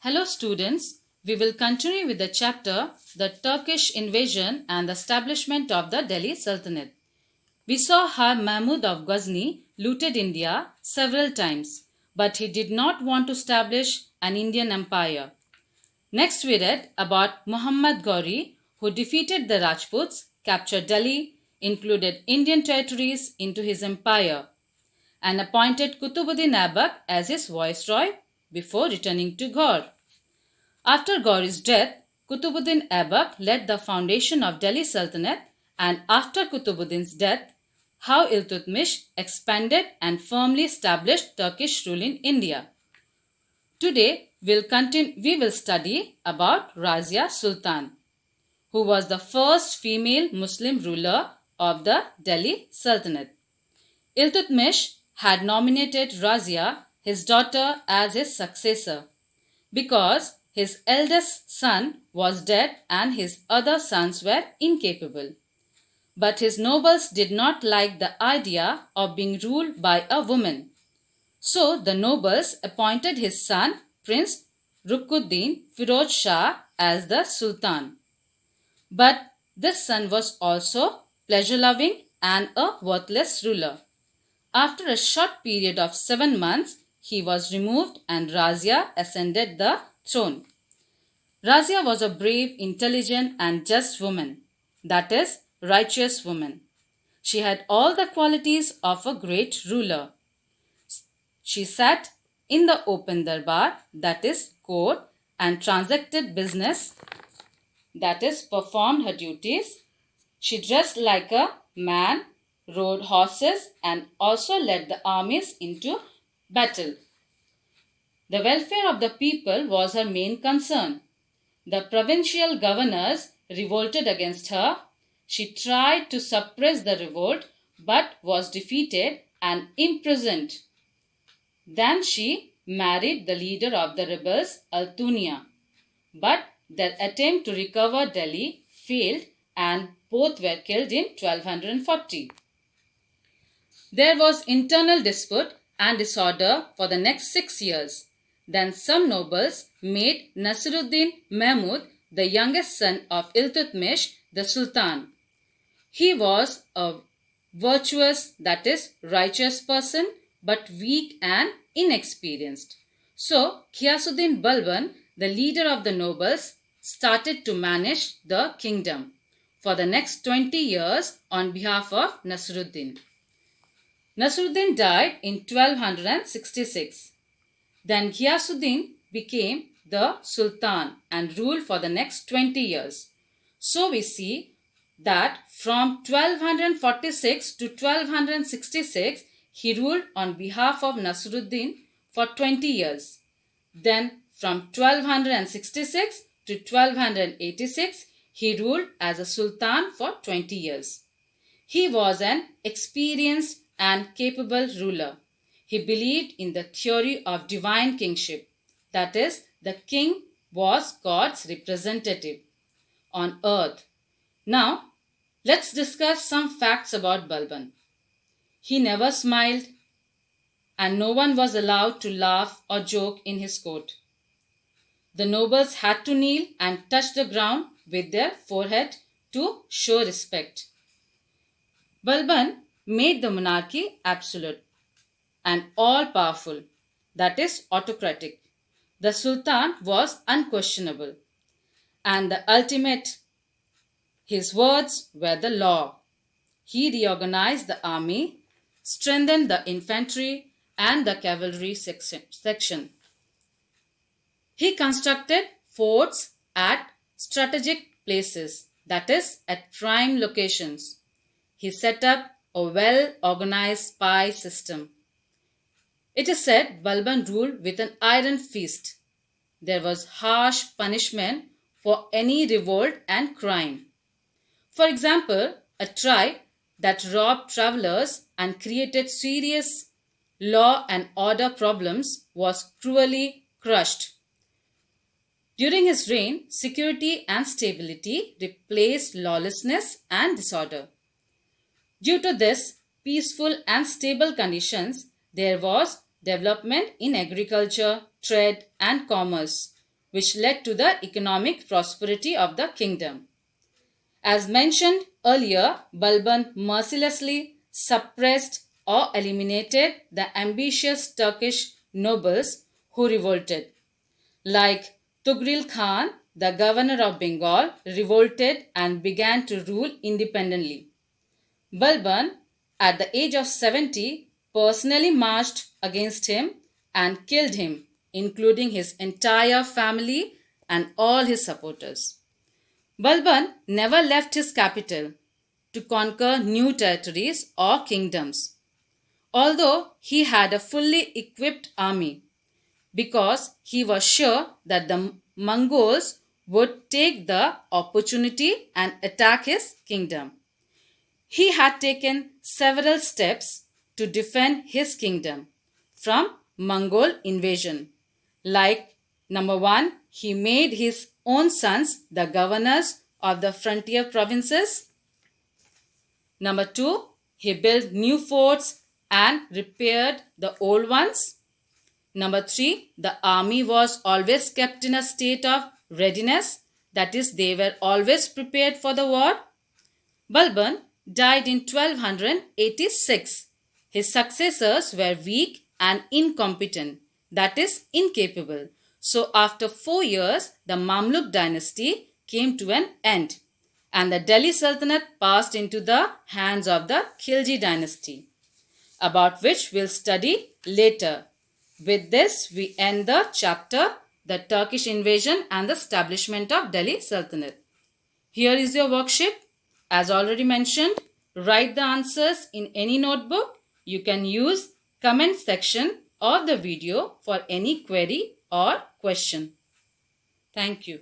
Hello students, we will continue with the chapter The Turkish Invasion and the Establishment of the Delhi Sultanate. We saw how Mahmud of Ghazni looted India several times, but he did not want to establish an Indian empire. Next we read about Muhammad Ghori, who defeated the Rajputs, captured Delhi, included Indian territories into his empire, and appointed Kutubuddin Aibak as his viceroy before returning to Ghor. After Ghori's death, Kutubuddin Aibak led the foundation of Delhi Sultanate, and after Kutubuddin's death, how Iltutmish expanded and firmly established Turkish rule in India. Today, we will study about Razia Sultan, who was the first female Muslim ruler of the Delhi Sultanate. Iltutmish had nominated Razia, his daughter, as his successor because his eldest son was dead and his other sons were incapable. But his nobles did not like the idea of being ruled by a woman. So the nobles appointed his son, Prince Rukuddin Firoz Shah, as the Sultan. But this son was also pleasure-loving and a worthless ruler. After a short period of 7 months, he was removed and Razia ascended the throne. Razia was a brave, intelligent and just woman, that is, righteous woman. She had all the qualities of a great ruler. She sat in the open darbar, that is, court, and transacted business, that is, performed her duties. She dressed like a man, rode horses, and also led the armies into battle. The welfare of the people was her main concern. The provincial governors revolted against her. She tried to suppress the revolt but was defeated and imprisoned. Then she married the leader of the rebels, Altunia. But their attempt to recover Delhi failed and both were killed in 1240. There was internal dispute and disorder for the next 6 years. Then some nobles made Nasiruddin Mahmud, the youngest son of Iltutmish, the Sultan. He was a virtuous, that is, righteous person, but weak and inexperienced. So, Ghiyasuddin Balban, the leader of the nobles, started to manage the kingdom for the next 20 years on behalf of Nasiruddin. Nasiruddin died in 1266. Then Ghiyasuddin became the Sultan and ruled for the next 20 years. So we see that from 1246 to 1266, he ruled on behalf of Nasiruddin for 20 years. Then from 1266 to 1286, he ruled as a Sultan for 20 years. He was an experienced and capable ruler. He believed in the theory of divine kingship, that is, the king was God's representative on earth. Now, let's discuss some facts about Balban. He never smiled, and no one was allowed to laugh or joke in his court. The nobles had to kneel and touch the ground with their forehead to show respect. Balban made the monarchy absolute and all-powerful, that is, autocratic. The Sultan was unquestionable, and the ultimate. His words were the law. He reorganized the army, strengthened the infantry and the cavalry section. He constructed forts at strategic places, that is, at prime locations. He set up a well-organized spy system. It is said Balban ruled with an iron fist. There was harsh punishment for any revolt and crime. For example, a tribe that robbed travelers and created serious law and order problems was cruelly crushed. During his reign, security and stability replaced lawlessness and disorder. Due to this peaceful and stable conditions, there was development in agriculture, trade, and commerce. which led to the economic prosperity of the kingdom. As mentioned earlier, Balban mercilessly suppressed or eliminated the ambitious Turkish nobles who revolted. Like Tughril Khan, the governor of Bengal, revolted and began to rule independently. Balban, at the age of 70, personally marched against him and killed him, including his entire family and all his supporters. Balban never left his capital to conquer new territories or kingdoms, although he had a fully equipped army, because he was sure that the Mongols would take the opportunity and attack his kingdom. He had taken several steps to defend his kingdom from Mongol invasion. Like number 1, he made his own sons the governors of the frontier provinces. Number 2, he built new forts and repaired the old ones. Number 3, the army was always kept in a state of readiness, that is, they were always prepared for the war. Balban died in 1286. His successors were weak and incompetent, that is, incapable. So after 4 years, the Mamluk dynasty came to an end and the Delhi Sultanate passed into the hands of the Khilji dynasty, about which we'll study later. With this, we end the chapter, the Turkish invasion and the establishment of Delhi Sultanate. Here is your worksheet. As already mentioned, write the answers in any notebook. You can use comment section of the video for any query or question. Thank you.